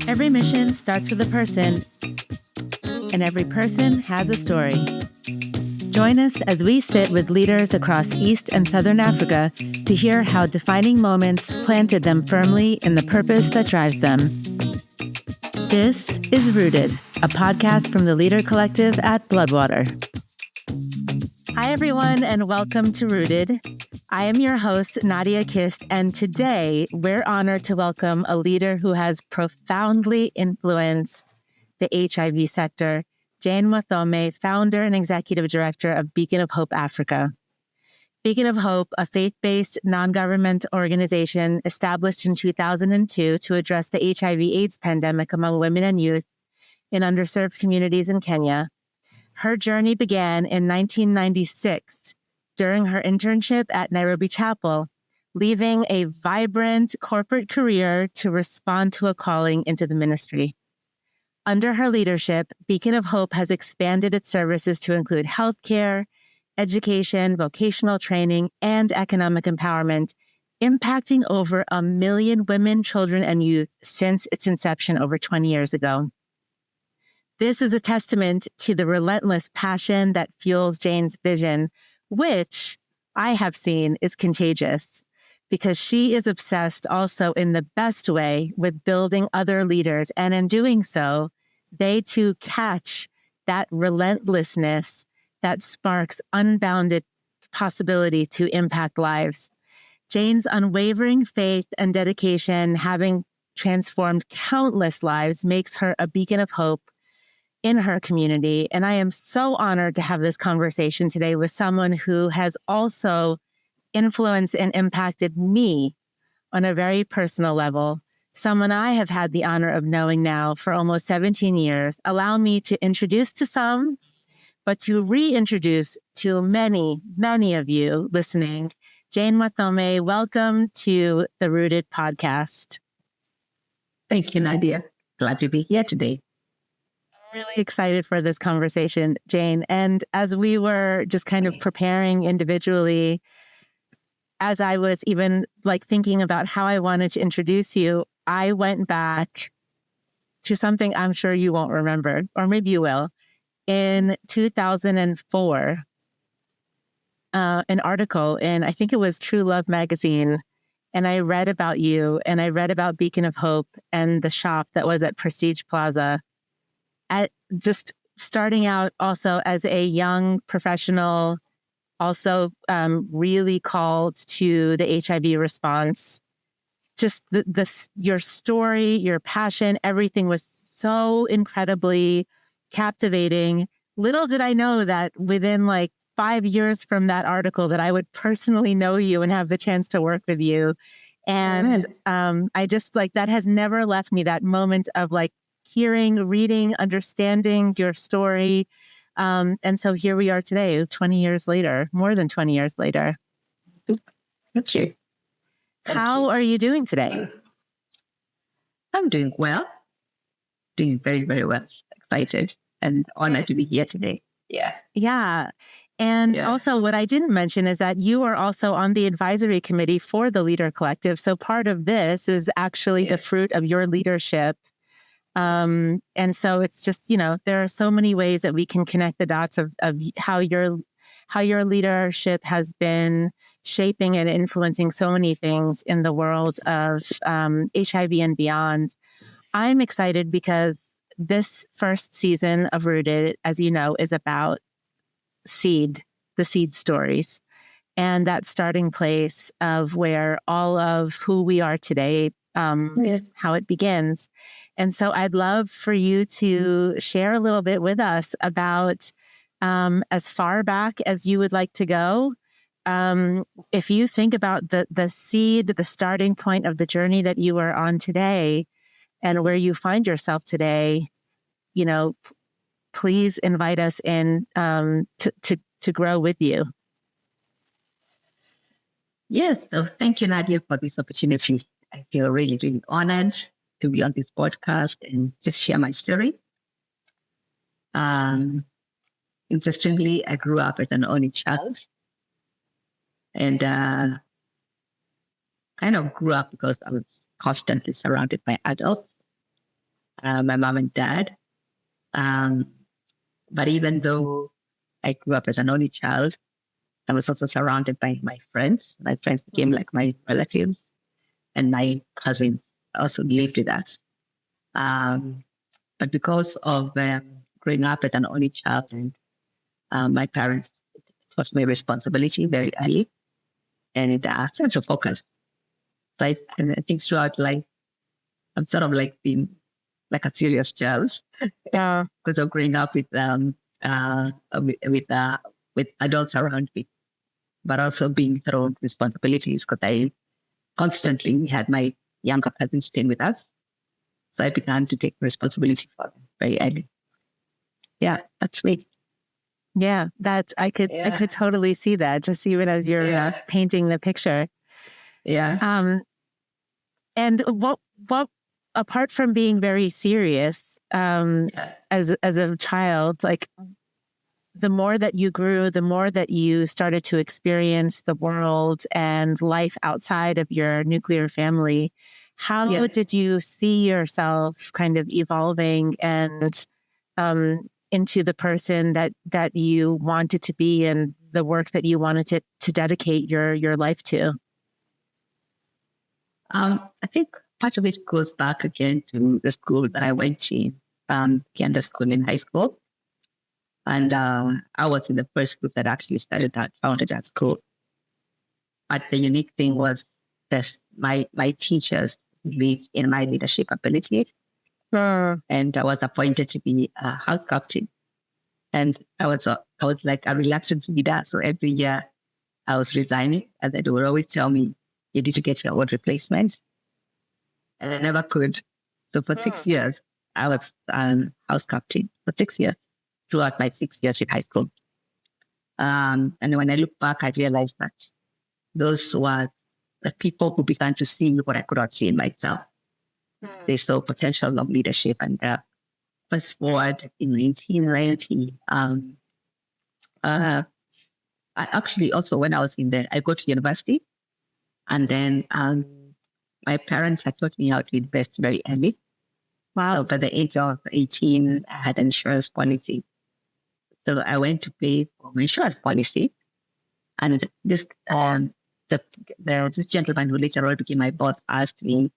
Every mission starts with a person, and every person has a story. Join us as we sit with leaders across East and Southern Africa to hear how defining moments planted them firmly in the purpose that drives them. This is Rooted, a podcast from the Leader Collective at Bloodwater. Hi, everyone, and welcome to Rooted. I am your host, Nadia Kist, and today we're honored to welcome a leader who has profoundly influenced the HIV sector, Jane Wathome, founder and executive director of Beacon of Hope Africa. Beacon of Hope, a faith-based non-government organization established in 2002 to address the HIV/AIDS pandemic among women and youth in underserved communities in Kenya. Her journey began in 1996 during her internship at Nairobi Chapel, leaving a vibrant corporate career to respond to a calling into the ministry. Under her leadership, Beacon of Hope has expanded its services to include healthcare, education, vocational training, and economic empowerment, impacting over 1 million women, children, and youth since its inception over 20 years ago. This is a testament to the relentless passion that fuels Jane's vision, which I have seen is contagious, because she is obsessed also in the best way with building other leaders. And in doing so, they too catch that relentlessness that sparks unbounded possibility to impact lives. Jane's unwavering faith and dedication, having transformed countless lives, makes her a beacon of hope in her community. And I am so honored to have this conversation today with someone who has also influenced and impacted me on a very personal level, someone I have had the honor of knowing now for almost 17 years. Allow me to introduce to some, but to reintroduce to many, many of you listening. Jane Wathome, welcome to the Rooted podcast. Thank you, Nadia. Glad to be here today. Really excited for this conversation, Jane. And as we were just kind of preparing individually, as I was even thinking about how I wanted to introduce you, I went back to something I'm sure you won't remember, or maybe you will. In 2004, an article in, I think it was True Love magazine, and I read about you, and I read about Beacon of Hope and the shop that was at Prestige Plaza. At just starting out also as a young professional, also really called to the HIV response. Just your story, your passion, everything was so incredibly captivating. Little did I know that within 5 years from that article that I would personally know you and have the chance to work with you. And I just that has never left me, that moment of hearing, reading, understanding your story. And so here we are today, 20 years later, more than 20 years later. Thank you. How are you doing today? I'm doing well. Doing very, very well. Excited and honored to be here today. Yeah. And also what I didn't mention is that you are also on the advisory committee for the Leader Collective. So part of this is actually the fruit of your leadership. And so it's just, there are so many ways that we can connect the dots of how your leadership has been shaping and influencing so many things in the world of HIV and beyond. I'm excited because this first season of Rooted, as you know, is about the seed stories, and that starting place of where all of who we are today, how it begins. And so I'd love for you to share a little bit with us about as far back as you would like to go. If you think about the seed, the starting point of the journey that you are on today and where you find yourself today, please invite us in to grow with you. Yes. So thank you, Nadia, for this opportunity. I feel really, really honored to be on this podcast and just share my story. Interestingly, I grew up as an only child and kind of grew up because I was constantly surrounded by adults. my mom and dad. Um, but even though I grew up as an only child, I was also surrounded by my friends. My friends became like my relatives, and my cousins also lived with us. Um, but because of growing up as an only child, and my parents taught me responsibility very early and a sense of focus. Like, and I think throughout life, I'm sort of like being like a serious child. Yeah. Because of growing up uh, with, with, uh, with adults around me, but also being thrown responsibilities because I constantly had my younger cousins staying with us. So I began to take responsibility for them very early. Yeah, that's me. Yeah, that's I could totally see that just even as you're painting the picture. Yeah. And what apart from being very serious, as a child, like the more that you grew, the more that you started to experience the world and life outside of your nuclear family, how did you see yourself kind of evolving and into the person that you wanted to be and the work that you wanted to dedicate your life to? I think part of it goes back again to the school that I went to, Kianda School in high school. And I was in the first group that actually started that founded that school. But the unique thing was that my teachers believed in my leadership ability. And I was appointed to be a house captain. And I was like a reluctant leader. So every year I was resigning, and they would always tell me, "You need to get your own replacement." And I never could. So for 6 years, I was house captain for 6 years throughout my 6 years in high school. And when I look back, I realized that those were the people who began to see what I could not see in myself. They saw potential of leadership. And fast forward in 1990, I actually also, when I was in there, I go to university. And then my parents had taught me how to invest very early. Wow. So by the age of 18, I had an insurance policy. So I went to pay for my insurance policy. And this this gentleman who later on became my boss asked me,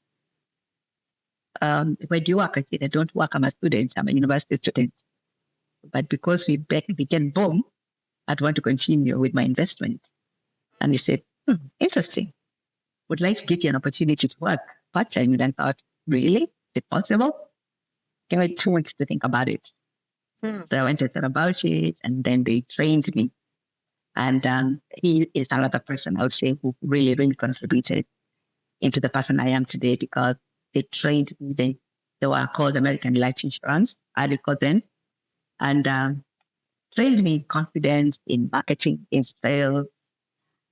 where do you work? I said, I don't work. I'm a student. I'm a university student. But because we became boom, I'd want to continue with my investment. And he said, interesting. Would like to give you an opportunity to work part-time. And I thought, really? Is it possible? Give me 2 weeks to think about it. So I went and thought about it, and then they trained me. And he is another person, I would say, who really, really contributed into the person I am today because they trained me. They were called American Life Insurance, I recall then, and trained me in confidence, in marketing, in sales,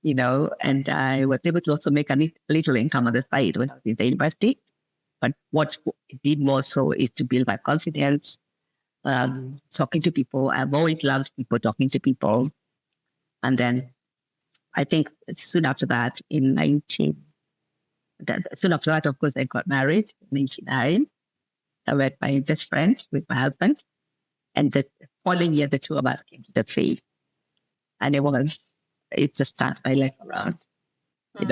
and I was able to also make a little income on the side when I was in the university. But what it did more so is to build my confidence, talking to people. I've always loved people, talking to people. And then I think soon after that, soon after that, of course, I got married in 1999. I met my best friend with my husband. And the following year, the two of us came to the faith. And it just turned my life around. I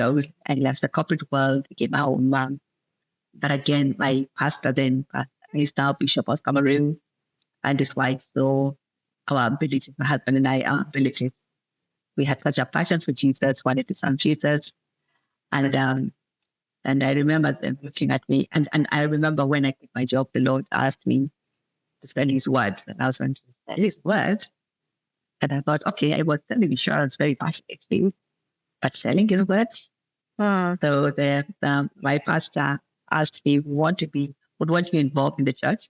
left the corporate world, became my own mom. But again, my pastor then, he's now Bishop of Cameroon, and his wife saw our ability, my husband and I, our ability. We had such a passion for Jesus, wanted to serve Jesus. And I remember them looking at me. And I remember when I quit my job, the Lord asked me to spell his word. And I was going to spell his word. And I thought, okay, I was selling insurance very passionately, but selling his word. So my pastor asked me would want to be involved in the church,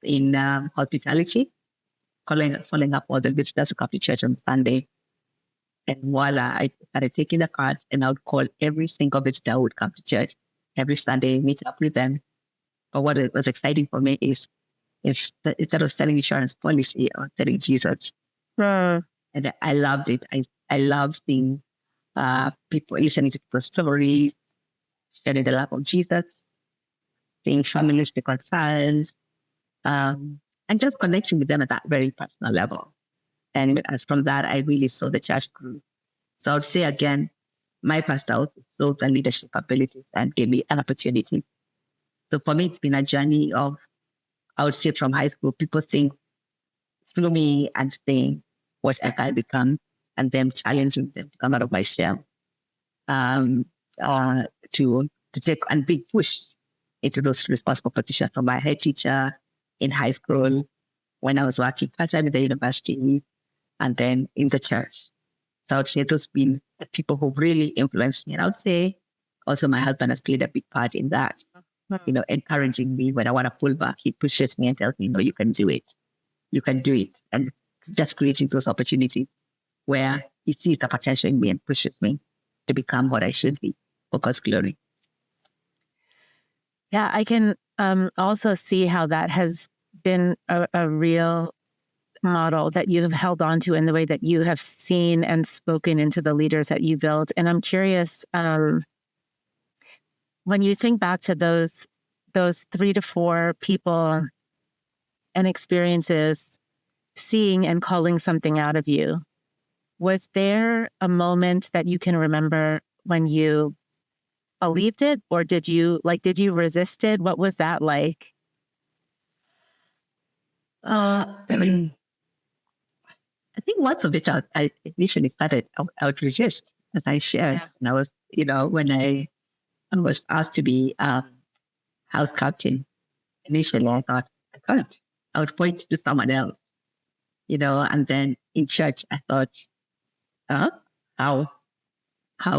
in hospitality, following up all the visitors who come to church on Sunday. And voila, I started taking the cards, and I would call every single visitor who would come to church every Sunday, meet up with them. But what was exciting for me is instead of selling insurance policy, I was selling Jesus. And I loved it. I loved seeing people listening to people's stories, sharing the love of Jesus. seeing families reconcile, and just connecting with them at that very personal level. And as from that, I really saw the church grew. So I would say again, my pastor also saw the leadership abilities and gave me an opportunity. So for me, it's been a journey of, I would say from high school, people think through me and saying what I can become, and them challenging them to come out of my shell, um, to take and be pushed into those responsible positions from my head teacher in high school, when I was working part-time in the university, and then in the church. So I would say those been the people who really influenced me. And I would say also my husband has played a big part in that, encouraging me when I want to pull back. He pushes me and tells me, no, you can do it. You can do it. And just creating those opportunities where he sees the potential in me and pushes me to become what I should be for God's glory. Yeah, I can also see how that has been a real model that you have held on to in the way that you have seen and spoken into the leaders that you built. And I'm curious, when you think back to those 3 to 4 people and experiences seeing and calling something out of you, was there a moment that you can remember when you believed it, or did you resist it? What was that like? I think once of it, I initially started, I would resist, as I shared. Yeah. And I was, when I was asked to be house captain, initially I thought, I can't. I would point to someone else, and then in church, I thought, how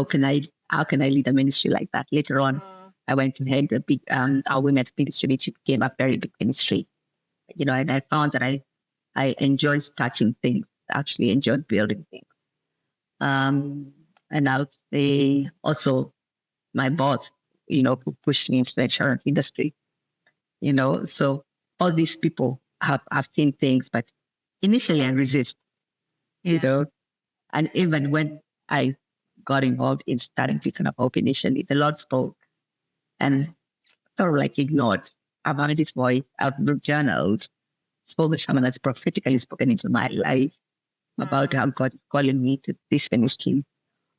can I lead a ministry like that? Later on, I went to head the big, our women's ministry, which became a very big ministry, and I found that I enjoyed starting things, actually enjoyed building things. And I would say also my boss, who pushed me into the insurance industry, so all these people have seen things, but initially I resist, and even when I got involved in starting Beacon of Hope initially, the Lord spoke and sort of like ignored. I've heard his voice, I've journaled, spoke the shaman that's prophetically spoken into my life about how God is calling me to this ministry.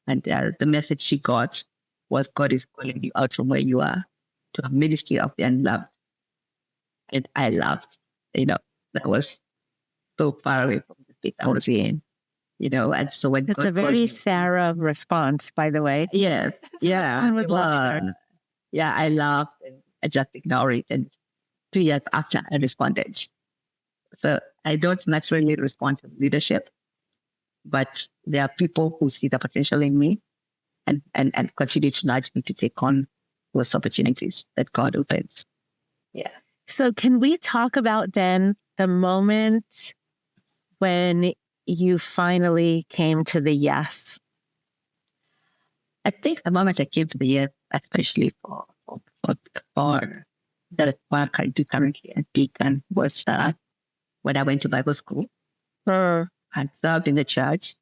And the message she got was, God is calling you out from where you are to a ministry of the unloved. And I laughed, that was so far away from the state I was in, and so when That's God a very me, Sarah response, by the way. Yeah. I would love that. Yeah, I laughed and I just ignored it. And 2 years after I responded. So I don't naturally respond to leadership, but there are people who see the potential in me and continue to nudge me to take on those opportunities that God opens. Yeah. So can we talk about then the moment when you finally came to the yes? I think the moment I came to the yes, especially for the work I do currently at Beacon, was when I went to Bible school. I served in the church.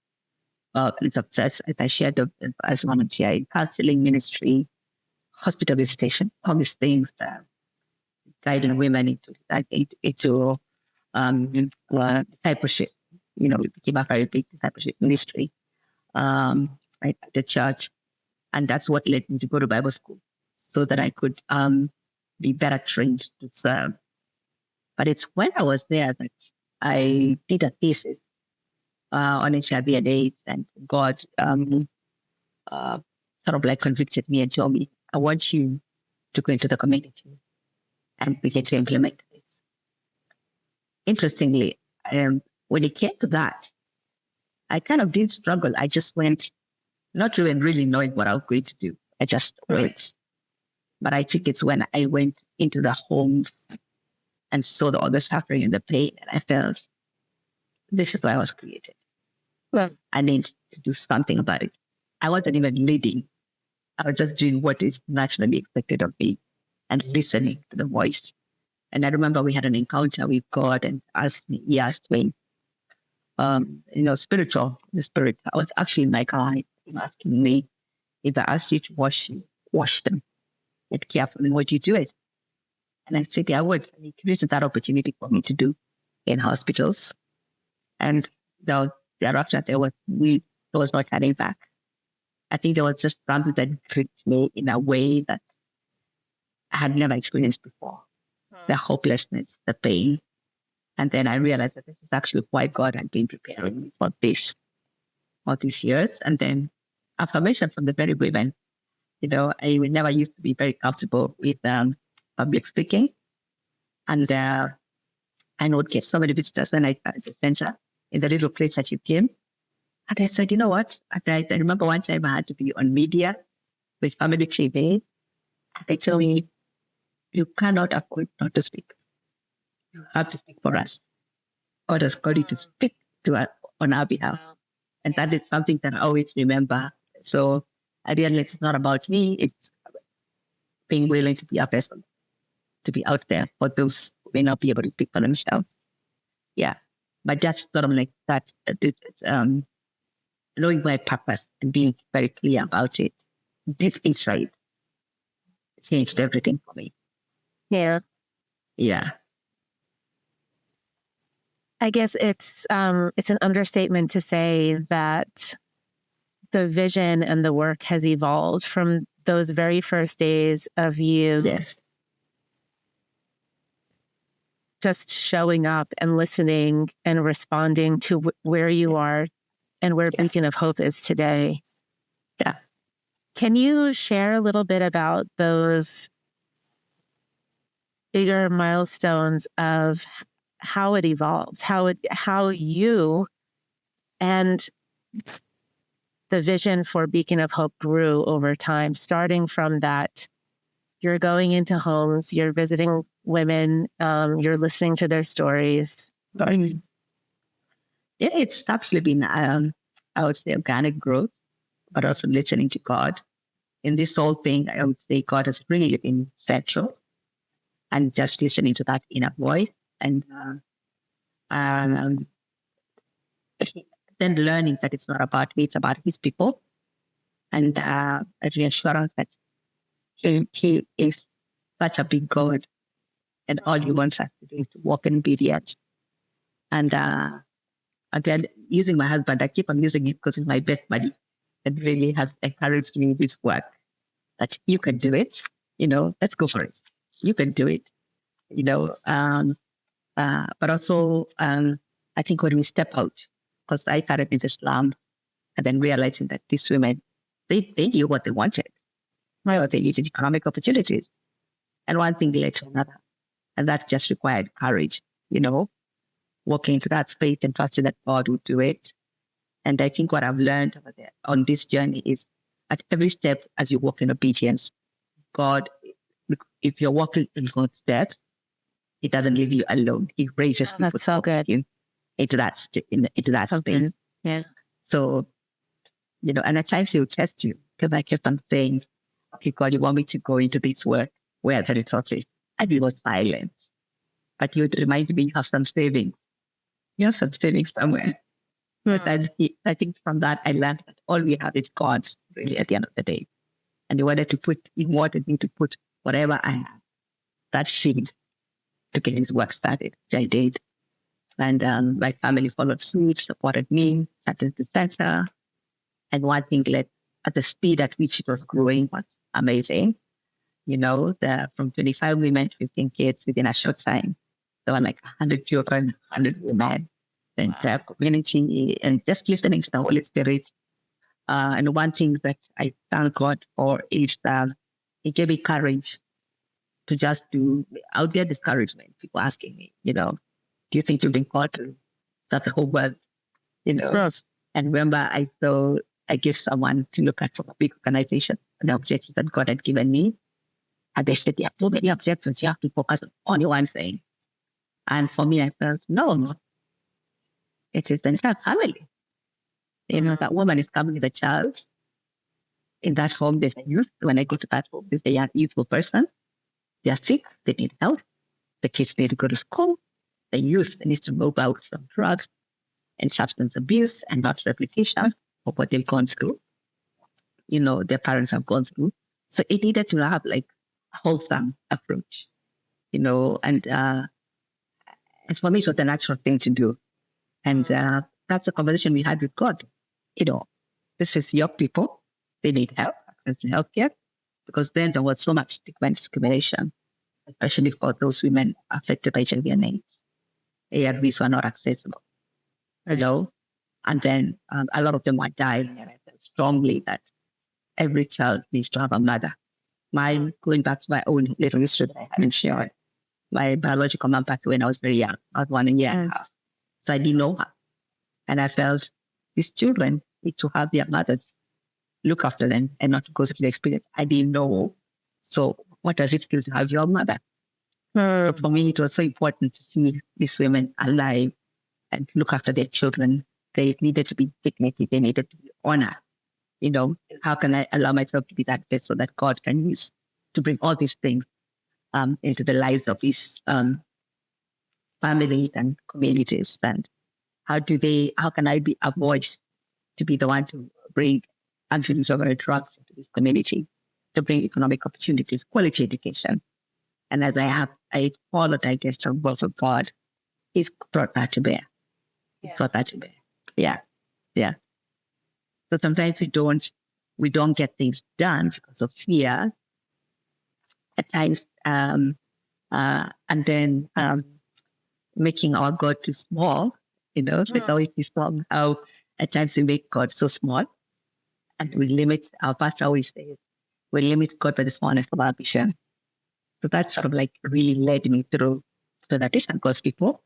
As I shared as volunteer in counseling ministry, hospital visitation, all these things, guiding women into discipleship. It became a very big discipleship ministry at the church. And that's what led me to go to Bible school so that I could be better trained to serve. But it's when I was there that I did a thesis on HIV and AIDS, and God sort of like convicted me and told me, I want you to go into the community and begin to implement this. Interestingly, when it came to that, I kind of did struggle. I just went, not even really knowing what I was going to do. I just went. But I think it's when I went into the homes and saw all the suffering and the pain, and I felt, this is why I was created. Well, I need to do something about it. I wasn't even leading. I was just doing what is naturally expected of me and listening to the voice. And I remember we had an encounter with God, and he asked me, the spirit. I was actually in my car, asking me, if I asked you to wash them, and carefully, would you do it? And I said, I would. And it created that opportunity for me to do in hospitals. And the after that, there was no turning back. I think there was just something that gripped me in a way that I had never experienced before. The hopelessness, the pain. And then I realized that this is actually why God had been preparing me for this all these years. And then affirmation from the very beginning. I never used to be very comfortable with public speaking. And I noticed so many visitors when I started the center in the little place that you came. And I said, you know what? I remember one time I had to be on media with family TV. And they told me, you cannot afford not to speak. You have to speak for us. God has called you to speak to us on our behalf. And that is something that I always remember. So I realized it's not about me. It's being willing to be a vessel, to be out there for those who may not be able to speak for themselves. Yeah. But that's sort of like that. Knowing my purpose and being very clear about it. This insight changed everything for me. Yeah. Yeah. I guess it's an understatement to say that the vision and the work has evolved from those very first days of you just showing up and listening and responding to where you are and where Beacon of Hope is today. Yeah. Can you share a little bit about those bigger milestones of how it evolved, how you and the vision for Beacon of Hope grew over time, starting from that you're going into homes, you're visiting women, you're listening to their stories. Yeah, it's actually been, I would say, organic growth, but also listening to God. In this whole thing, I would say God has really been central, and just listening to that inner voice, and then learning that it's not about me, it's about His people, and a reassurance that He is such a big God, and all He wants us to do is to walk in obedience. And then using my husband, I keep on using him because he's my best buddy. It really has encouraged me this work that you can do it. Let's go for it. You can do it. But also, I think when we step out, because I started in Islam and then realizing that these women, they knew what they wanted. Well, they needed economic opportunities. And one thing led to another. And that just required courage, walking into that space and trusting that God would do it. And I think what I've learned over there on this journey is at every step as you walk in obedience, God, if you're walking in God's steps, He doesn't leave you alone. He raises people that's so good. into that space. Yeah. So, and at times He'll test you because I kept on saying, okay, God, you want me to go into this work where there is okay. And He was silent. But you would remind me you have some savings. You have some savings somewhere. And I think from that, I learned that all we have is God, really, at the end of the day. And He wanted me to put whatever I have, that seed, to get His work started, which I did. And my family followed suit, supported me, started the center. And one thing led at the speed at which it was growing was amazing. From 25 women to 15 kids within a short time. There were like 100 children, 100 women, the entire community, and just listening to the Holy Spirit. And one thing that I thank God for is that He gave me courage to just do, out there discouragement, people asking me, do you think you've been called to start the whole world? Yes. And remember, I gave someone to look at from a big organization, the objectives that God had given me. And they said, there are so many objectives, you have to focus on only one thing. And for me, I felt, no, it is the entire family. That woman is coming with a child. In that home, there's a youth. When I go to that home, there's a young, youthful person. They are sick. They need help. The kids need to go to school. The youth needs to move out from drugs and substance abuse and not replication of what they've gone through. Their parents have gone through. So it needed to have like a wholesome approach. and for me, it was the natural thing to do. And that's the conversation we had with God. This is your people. They need help, access to healthcare, because then there was so much stigma and discrimination, especially for those women affected by HIV and AIDS. ARVs were not accessible, and then a lot of them were dying. And I felt strongly that every child needs to have a mother. Going back to my own little history that I hadn't shared, my biological mom passed away when I was very young. I was 1 year and a half. So I didn't know her. And I felt these children need to have their mothers look after them and not to go through the experience. I didn't know. So what does it feel to have your mother? So for me, it was so important to see these women alive and look after their children. They needed to be dignity. They needed to be honor. How can I allow myself to be that vessel that God can use to bring all these things into the lives of these families and communities? And how can I be a voice to be the one to bring anti-retroviral drugs into this community, to bring economic opportunities, quality education? And as I followed, I guess, the voice of God, He's brought that to bear. Yeah. So sometimes we don't get things done because of fear at times, and then making our God too small. It's always too small. How at times we make God so small, and we limit. Our pastor always says we limit God by the smallness of our vision. So that sort of like really led me through to that is God's people,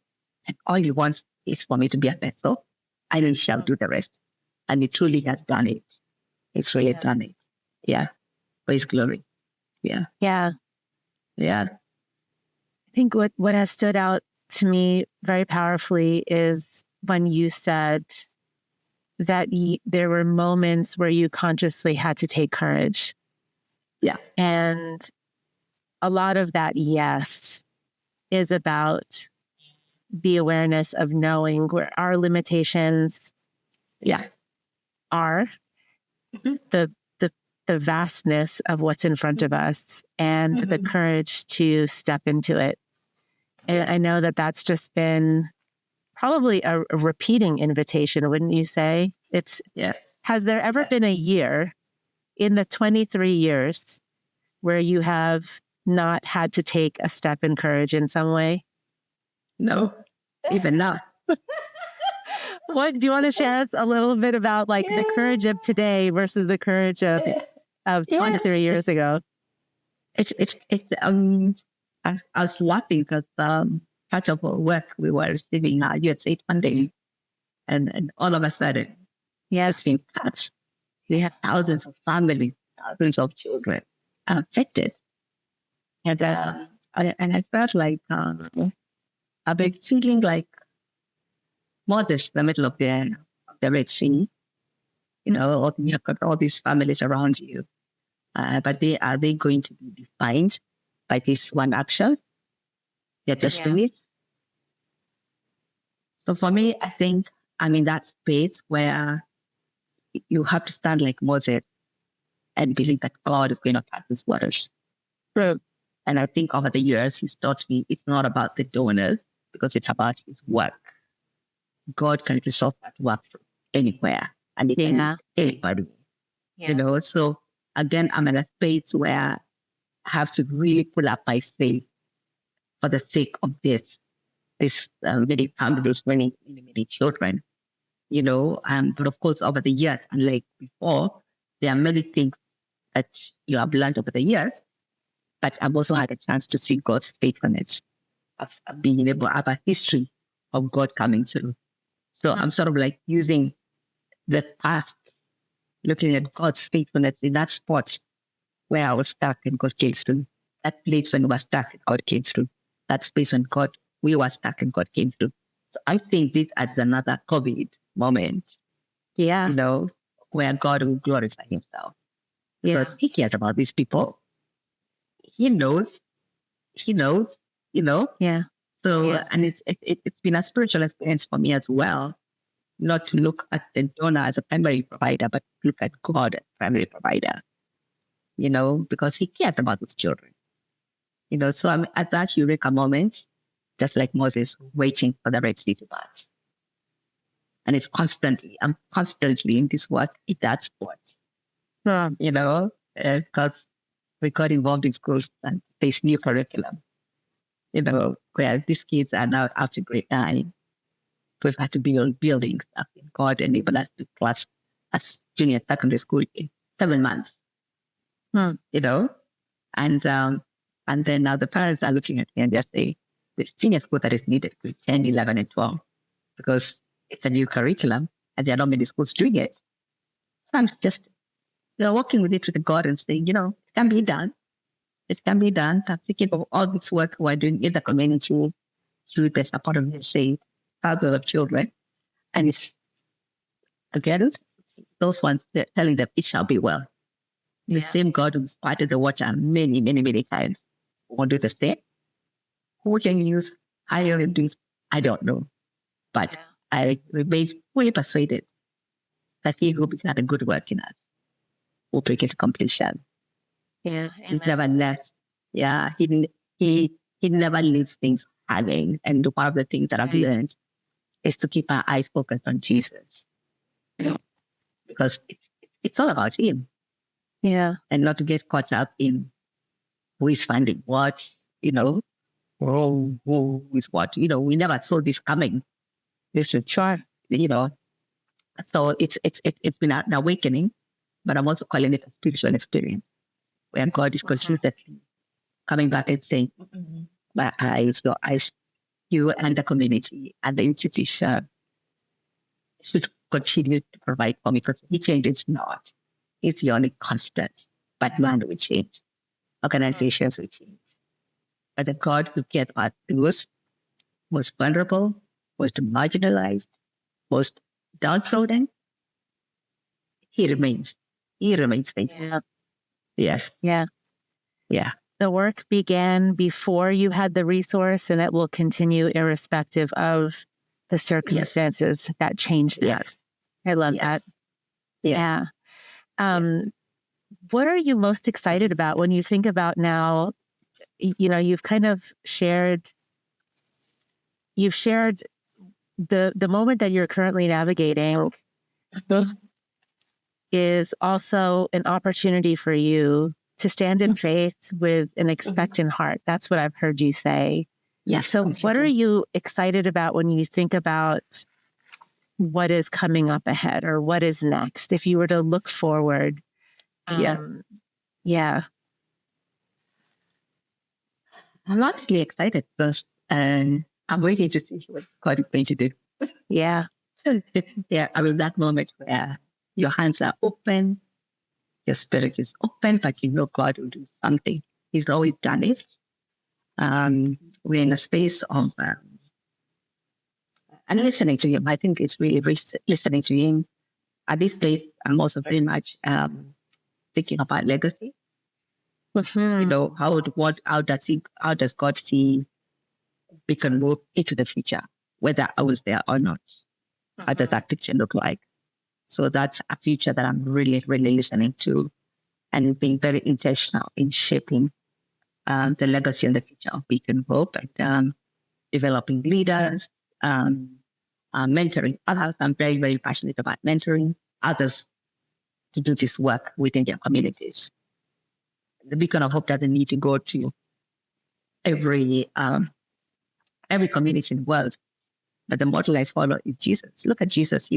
and all He wants is for me to be a vessel, and He shall do the rest. And He truly has done it. It's really done it. Yeah. For His glory. Yeah. Yeah. Yeah. I think what has stood out to me very powerfully is when you said that there were moments where you consciously had to take courage. Yeah. And a lot of that, yes, is about the awareness of knowing where our limitations are, the vastness of what's in front of us, and the courage to step into it. And I know that that's just been probably a repeating invitation, wouldn't you say? Has there ever been a year in the 23 years where you have not had to take a step in courage in some way? No, even now. What do you want to share us a little bit about, like the courage of today versus the courage of 23 years ago? I was laughing because part of our work we were receiving USAID funding, and all of a sudden, it's been cut. We have thousands of families, thousands of children affected, and I felt like I've been feeling like Moses in the middle of the Red Sea. You have got all these families around you. But are they going to be defined by this one action? They're just doing it. So for me, I think I'm in that space where you have to stand like Moses and believe that God is going to pass His waters. And I think over the years, He's taught me it's not about the donors, because it's about His work. God can resolve that work from anywhere, and it can be anybody. So again, I'm in a space where I have to really pull up my faith for the sake of this many families, many children, but of course, over the years, unlike before, there are many things that you have learned over the years, but I've also had a chance to see God's faithfulness of being able to have a history of God coming through. So I'm sort of like using the past, looking at God's faithfulness in that spot where I was stuck and God came through. That place when we were stuck and God came through. That space when we were stuck and God came through. So I think this as another COVID moment, where God will glorify Himself. Because He cares about these people. He knows. So, and it's been a spiritual experience for me as well, not to look at the donor as a primary provider, but look at God as primary provider, because He cares about His children. So I'm at that eureka moment, just like Moses waiting for the Red Sea to part. And I'm constantly in this work in that sport, because we got involved in schools and this new curriculum, where these kids are now out to grade 9. We've had to build buildings. God enabled us to class as junior secondary school in 7 months, you know, and then now the parents are looking at me and they're saying, the senior school that is needed for 10, 11, and 12, because it's a new curriculum and there are not many schools doing it. So I'm just, working with it with God and saying, it can be done. It can be done. I'm thinking of all this work we're doing in the community through the support of the say, thousands of children. And it's, again, those ones, they're telling them it shall be well. The same God who parted the water many, many, many times will do the same. Who can use higher things? I don't know. But I remain fully persuaded that he who began a good work in us will bring it to completion. Yeah. He never left. Yeah. He never leaves things hanging. And one of the things that I've learned is to keep our eyes focused on Jesus. Because it's all about him. Yeah. And not to get caught up in who is finding what, who is what. We never saw this coming. This is Sure. So it's been an awakening, but I'm also calling it a spiritual experience where God is consistently coming back and saying, my eyes, your eyes, you and the community and the institution should continue to provide for me, because he changes not. It's the only constant. But man will change. Organizations will change. But the God who cared about those most vulnerable, most marginalized, most downtrodden, he remains. He remains faithful. Yeah. Yes. Yeah. Yeah. The work began before you had the resource, and it will continue irrespective of the circumstances that changed that. Yeah. I love that. Yeah. What are you most excited about when you think about now? You've kind of shared the moment that you're currently navigating is also an opportunity for you to stand in faith with an expectant heart. That's what I've heard you say. Yeah. So what are you excited about when you think about what is coming up ahead or what is next? If you were to look forward, I'm not really excited because I'm waiting to see what God is going to do. Yeah. That moment where your hands are open, your spirit is open, but God will do something. He's always done it. We're in a space of and listening to him. I think it's really listening to him. At this stage, I'm also very much thinking about legacy. How does God see we can move into the future, whether I was there or not? How does that picture look like? So that's a future that I'm really, really listening to and being very intentional in shaping the legacy and the future of Beacon Hope, and developing leaders, mentoring others. I'm very, very passionate about mentoring others to do this work within their communities. The Beacon of Hope doesn't need to go to every community in the world, but the model I follow is Jesus. Look at Jesus.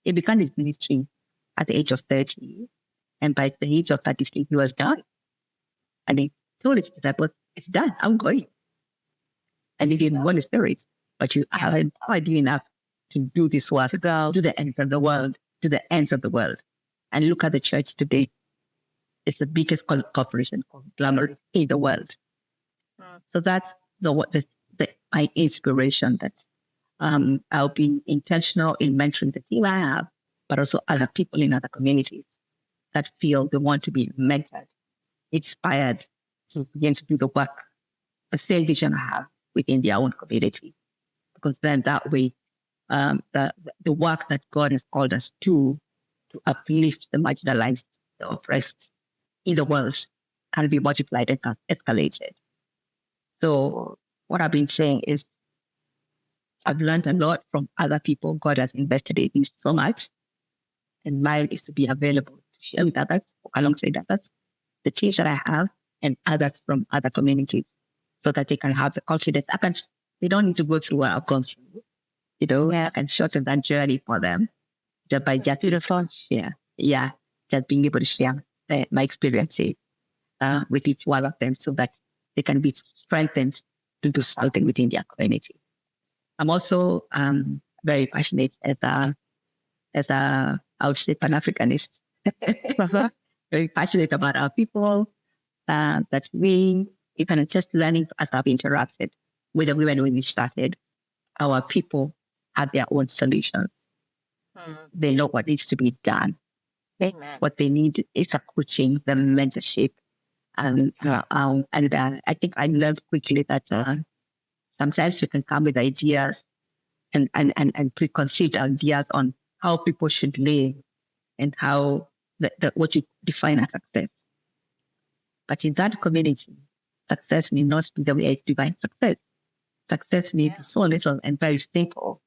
He began his ministry at the age of 30, and by the age of 33, he was done. And he told his disciples, "It's done. I'm going." And he didn't want to spirit, but you are doing enough to do this work, To go to the ends of the world, And look at the church today. It's the biggest corporation conglomerate in the world. So that's my inspiration, that I'll be intentional in mentoring the team I have, but also other people in other communities that feel they want to be mentored, inspired to begin to do the work, the same vision I have within their own community. Because then that way, the work that God has called us to uplift the marginalized, the oppressed in the world can be multiplied and escalated. So what I've been saying is I've learned a lot from other people. God has invested in me so much. And mine is to be available to share with others, alongside others, the things that I have and others from other communities so that they can have the confidence. They don't need to go through what I've gone through. I can shorten that journey for them just by That's beautiful. Just being able to share my experiences with each one of them so that they can be strengthened to do something within their community. I'm also very passionate as a I would say Pan-Africanist. Very passionate about our people, that we, even just learning as I've interacted with the women when we started, our people have their own solutions. They know what needs to be done. Amen. What they need is a coaching, the mentorship. I think I learned quickly that sometimes you can come with ideas and preconceived ideas on how people should live and how what you define as success. But in that community, success may not be the way I define success. Success may be so little and very simple.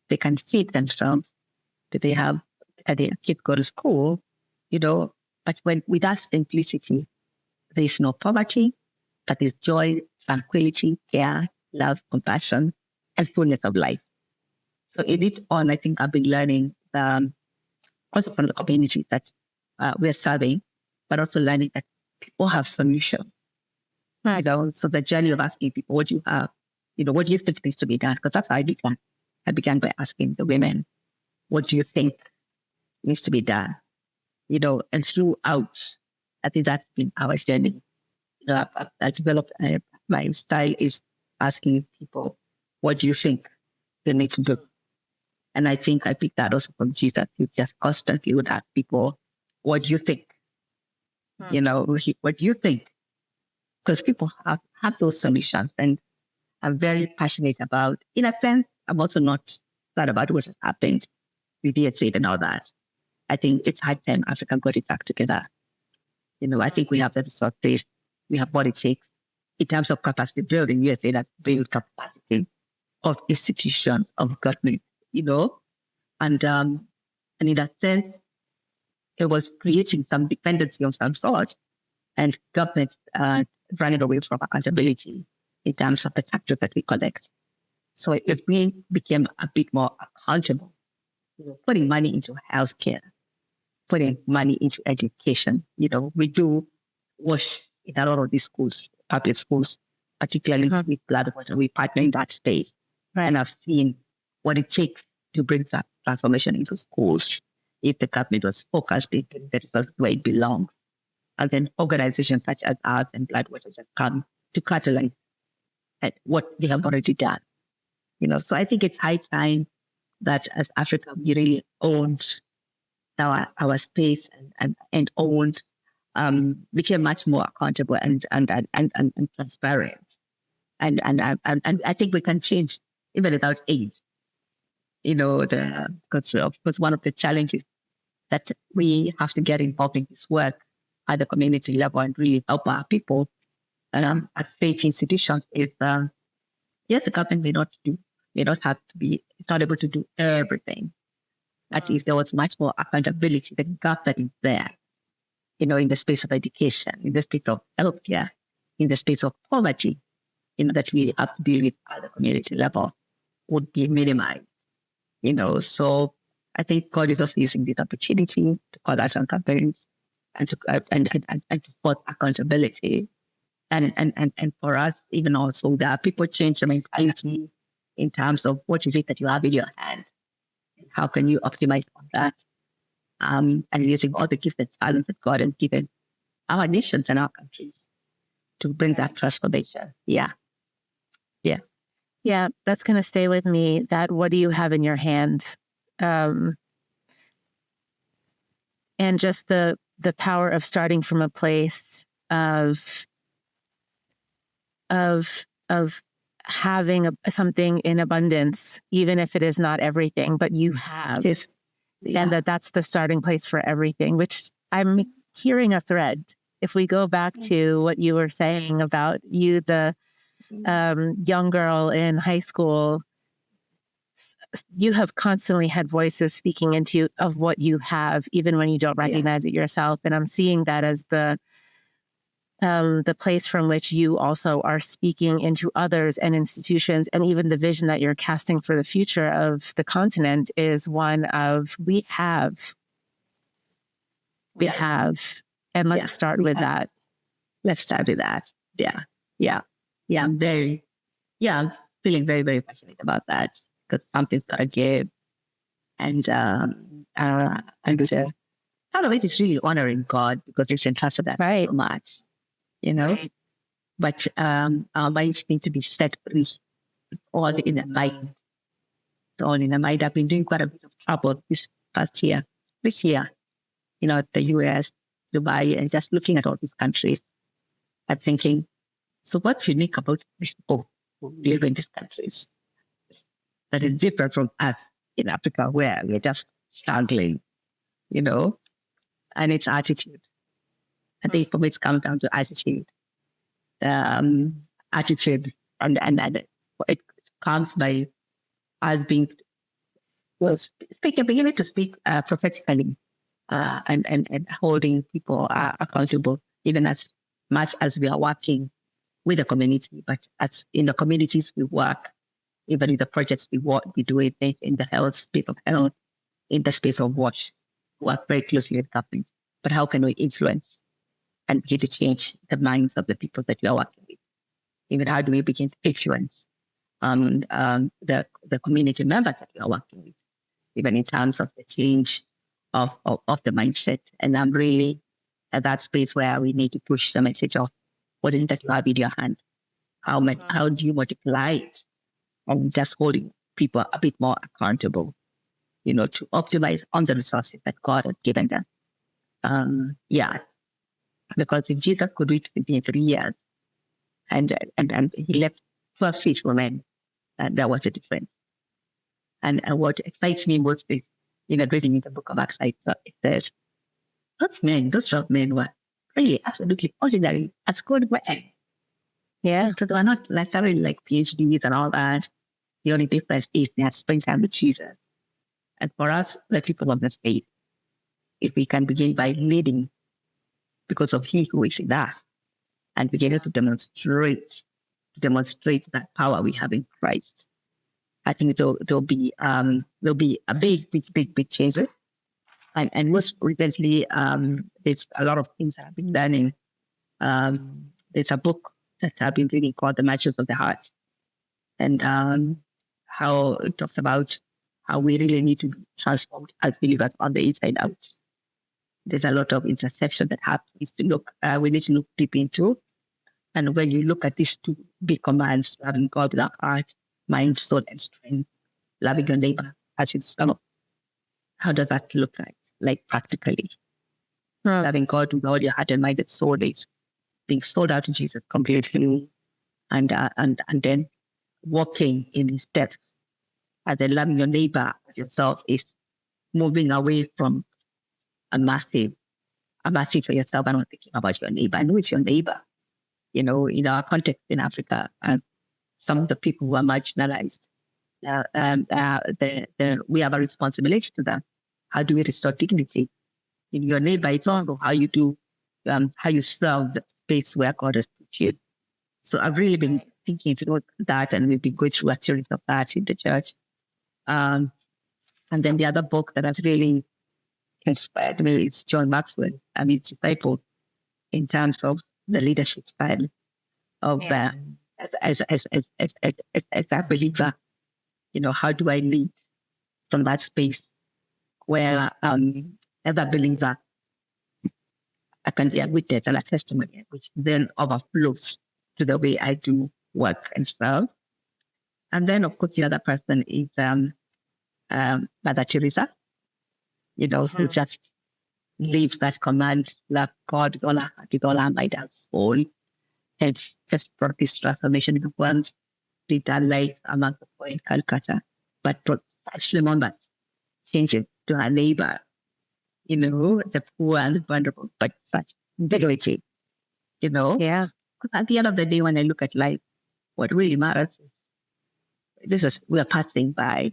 They can feed themselves, that they have their kids go to school, but with that simplicity, there is no poverty, but there's joy, tranquility, care, love, compassion, and fullness of life. So in it all, I think I've been learning also from the community that we're serving, but also learning that people have solutions. Right. So the journey of asking people, what do you have? What do you think needs to be done? Because that's how I began. I began by asking the women, what do you think needs to be done? And throughout, I think that's been our journey. I developed my style is asking people, what do you think they need to do? And I think I picked that also from Jesus. He just constantly would ask people, what do you think? What do you think? Because people have those solutions. And I'm very passionate about, in a sense, I'm also not sad about what has happened with DHA and all that. I think it's high time Africa got it back together. I think we have the resources, we have what it takes in terms of capacity building. USA that build capacity of institutions, of government, and in that sense, it was creating some dependency of some sort, and government running away from accountability in terms of the taxes that we collect. So if we became a bit more accountable, putting money into healthcare, putting money into education, we do wash in a lot of these schools, public schools, particularly with blood water. We partner in that space. Right. And I've seen what it takes to bring that transformation into schools. If the government was focused, they can get resources where it belongs. And then organizations such as ours and blood water just come to catalyze at what they have already done. So I think it's high time that as Africa, we really owned our space and owned, became much more accountable and transparent. And I think we can change even without aid. Because one of the challenges that we have to get involved in this work at the community level and really help our people at state institutions is yes, the government may not have to be, it's not able to do everything. At least there was much more accountability. The government is there, in the space of education, in the space of healthcare, in the space of poverty, that we have to deal with at the community level would be minimized. So I think God is also using this opportunity to call out on campaigns and to force accountability. And for us, even also that people change their mentality in terms of what is it that you have in your hand. How can you optimize on that? And using all the gifts and talents that God has given our nations and our countries to bring that transformation. Yeah. Yeah, that's going to stay with me, that what do you have in your hand? And just the power of starting from a place of having something in abundance, even if it is not everything, but you have. Yes. Yeah. And that's the starting place for everything, which I'm hearing a thread. If we go back to what you were saying about you, the young girl in high school, you have constantly had voices speaking into you of what you have, even when you don't recognize it yourself. And I'm seeing that as the place from which you also are speaking into others and institutions, and even the vision that you're casting for the future of the continent is one of we have, and let's start with that. Let's start with that. Yeah. I'm I'm feeling very, very passionate about that because something's gotta give, and part of it is really honoring God because it's entrusted that so much, Right. But our minds need to be set free. It's all in the mind. It's all in the mind. I've been doing quite a bit of travel this year, the US, Dubai, and just looking at all these countries. I'm thinking, so what's unique about these people who live in these countries that is different from us in Africa, where we're just struggling, and it's attitude. I think for me, it comes down to attitude. Attitude, and it comes by us being beginning to speak prophetically, and holding people accountable, even as much as we are working with the community, but as in the communities we work, even in the projects we do it in the health space of health, in the space of work very closely with government. But how can we influence and begin to change the minds of the people that we are working with? Even how do we begin to influence the community members that we are working with, even in terms of the change of the mindset? And I'm really at that space where we need to push the message of what is it that you have in your hand? How do you multiply it? And just holding people a bit more accountable, to optimize on the resources that God has given them. Because if Jesus could reach within 3 years, and he left 12 fish for men, and that was the difference. And what excites me most is, reading in the book of Acts, it says, those 12 men were really absolutely ordinary as good men. Yeah. So they were not necessarily like PhDs and all that. The only difference is they had spent time with Jesus. And for us, the people of the faith, if we can begin by leading because of He who is in us, and begin to demonstrate that power we have in Christ, I think there'll be a big change. And most recently, there's a lot of things that I've been learning. There's a book that I've been reading called The Matches of the Heart, and how it talks about how we really need to be transformed as believers on the inside out. There's a lot of interception that happens we need to look deep into. And when you look at these two big commands, loving God with our heart, mind, soul, and strength, loving your neighbor as yourself, how does that look like practically? Loving God with all your heart and mind and soul is being sold out to Jesus completely, and then walking in His steps. And then loving your neighbor as yourself is moving away from a massive for yourself and not thinking about your neighbor. I know it's your neighbor. In our context in Africa, some of the people who are marginalized, we have a responsibility to them. How do we restore dignity in your neighbor? It's also how you do, how you serve the space where God has put you. So I've really been thinking through that, and we've been going through a series of that in the church. And then the other book that has really inspired me is John Maxwell and his disciple in terms of the leadership style of as a believer. How do I lead from that space where as a believer I can be a witness and a testimony, which then overflows to the way I do work and stuff. And then of course the other person is Mother Teresa, who just lives that command, love God with all our mind and soul, and just brought this transformation in the world, did that life among the poor in Calcutta, but brought such remembrance, change it to our neighbor, the poor and the vulnerable, but such dignity, Yeah. Because at the end of the day, when I look at life, what really matters is we are passing by.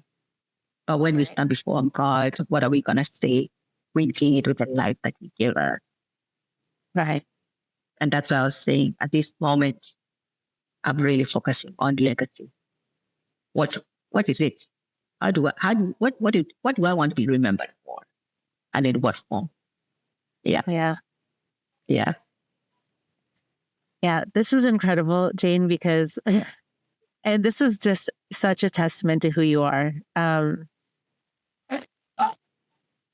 But when we stand before God, what are we going to say? We did with the life that He gave us. Right. And that's what I was saying. At this moment, I'm really focusing on legacy. What is it? What do I want to be remembered for? And in what form? Yeah. Yeah. Yeah. Yeah. This is incredible, Jane, because, and this is just such a testament to who you are.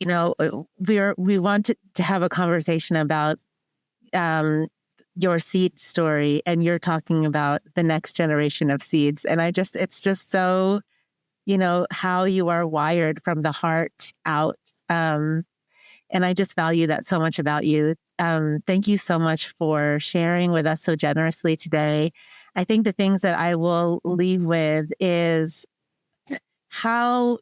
You know, we want to have a conversation about your seed story, and you're talking about the next generation of seeds. And it's just so, you know, how you are wired from the heart out. And I just value that so much about you. Thank you so much for sharing with us so generously today. I think the things that I will leave with is how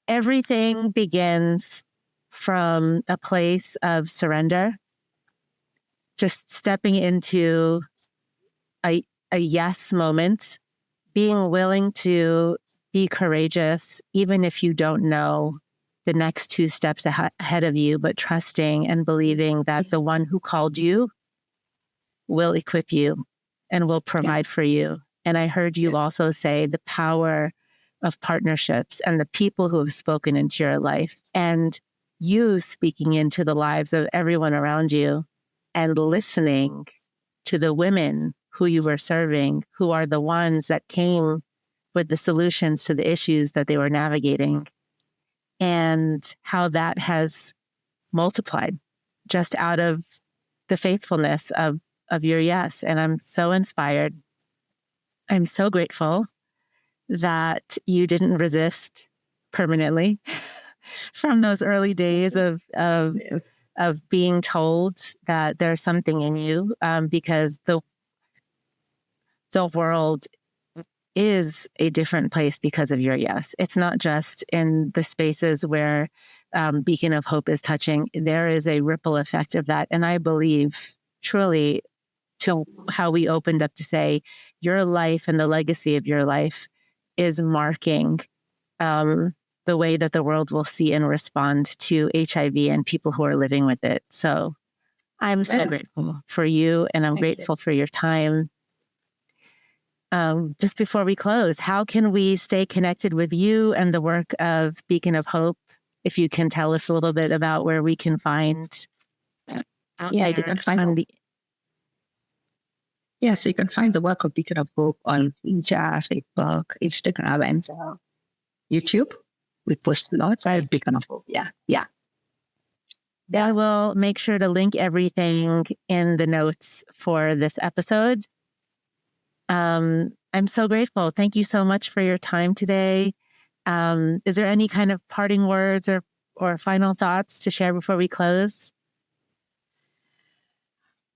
everything begins from a place of surrender, just stepping into a yes moment, being willing to be courageous, even if you don't know the next two steps ahead of you, but trusting and believing that the one who called you will equip you and will provide for you. And I heard you also say the power of partnerships and the people who have spoken into your life, and you speaking into the lives of everyone around you and listening to the women who you were serving, who are the ones that came with the solutions to the issues that they were navigating, and how that has multiplied just out of the faithfulness of your yes. And I'm so inspired. I'm so grateful that you didn't resist permanently from those early days of being told that there's something in you, because the world is a different place because of your yes. It's not just in the spaces where Beacon of Hope is touching. There is a ripple effect of that. And I believe truly, to how we opened up to say, your life and the legacy of your life is marking the way that the world will see and respond to HIV and people who are living with it. So I'm so grateful for you, and I'm grateful for your time. Just before we close, how can we stay connected with you and the work of Beacon of Hope? If you can tell us a little bit about where we can find. Yes, you can find the work of Beacon of Hope on Twitter, Facebook, Instagram, and YouTube. We post a lot by Beacon of Hope. Yeah. I will make sure to link everything in the notes for this episode. I'm so grateful. Thank you so much for your time today. Is there any kind of parting words or final thoughts to share before we close?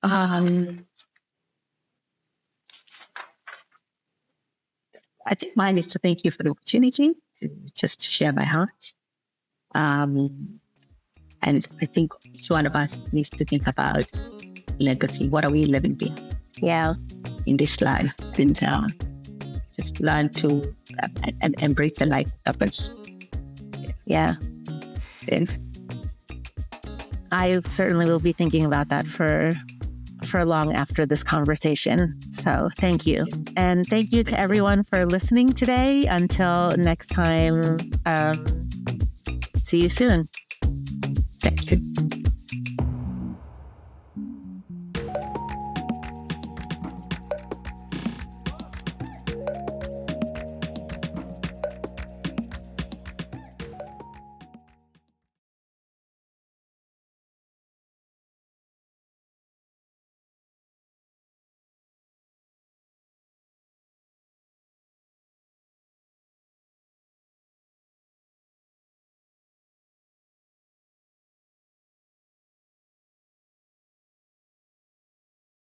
I think mine is to thank you for the opportunity to just share my heart. And I think each one of us needs to think about legacy. What are we living behind? Yeah. In this life, in town. Just learn to and embrace the life purpose. Yeah. And I certainly will be thinking about that for long after this conversation. So thank you. And thank you to everyone for listening today. Until next time, see you soon.